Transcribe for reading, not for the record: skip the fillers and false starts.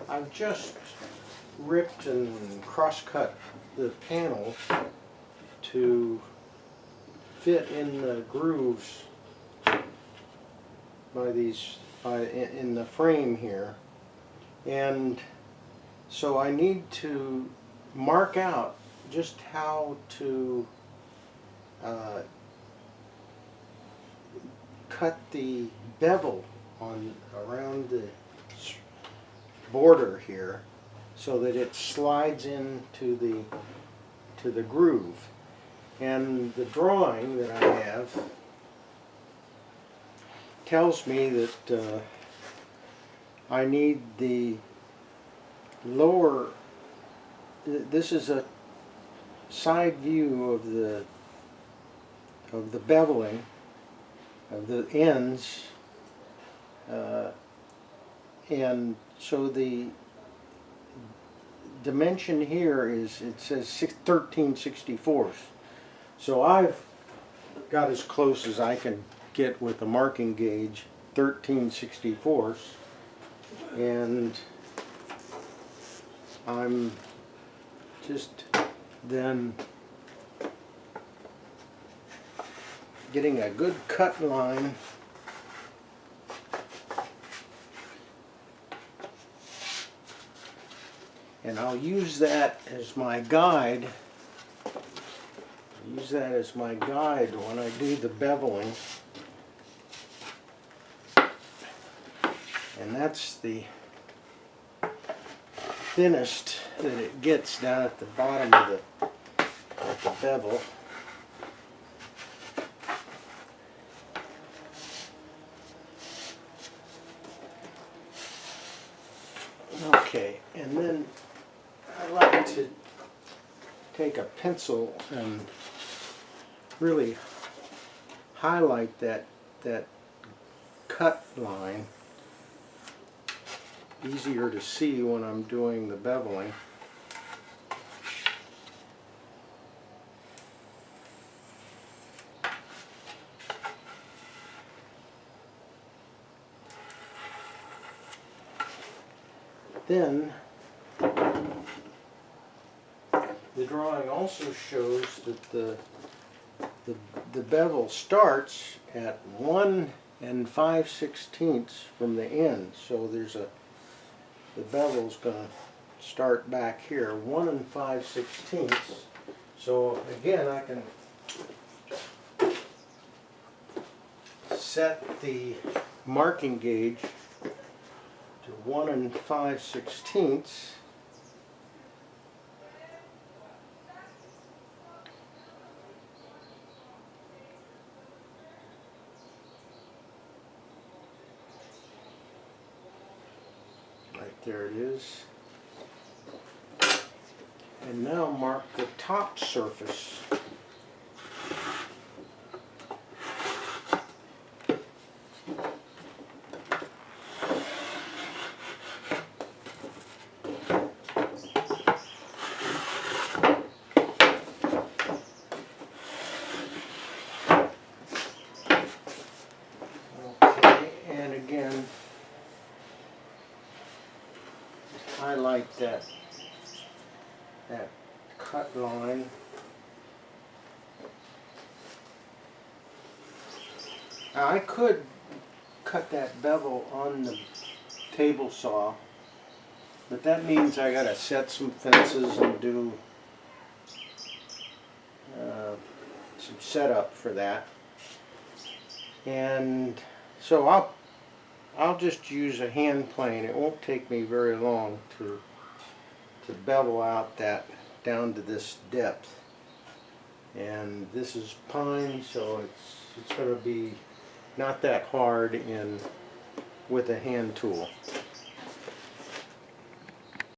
I've just ripped and cross-cut the panel to fit in the grooves in the frame here, and so I need to mark out just how to cut the bevel around the border here so that it slides into the groove. And the drawing that I have tells me that I need the lower, this is a side view of the beveling of the ends, and so the dimension here is, it says 13/64. So I've got as close as I can get with a marking gauge, 13/64, and I'm just then getting a good cut line and I'll use that as my guide. Use that as my guide when I do the beveling. And that's the thinnest that it gets down at the bottom of the bevel. Okay, and then I like to take a pencil and really highlight that cut line. Easier to see when I'm doing the beveling. Then the drawing also shows that the bevel starts at 1 5/16 from the end. So the bevel's going to start back here, 1 5/16. So again, I can set the marking gauge to 1 5/16. Right there it is. And now mark the top surface. Okay, and again, highlight that cut line. Now I could cut that bevel on the table saw, but that means I gotta set some fences and do some setup for that. And so I'll just use a hand plane. It won't take me very long to bevel out that down to this depth. And this is pine, so it's going to be not that hard with a hand tool.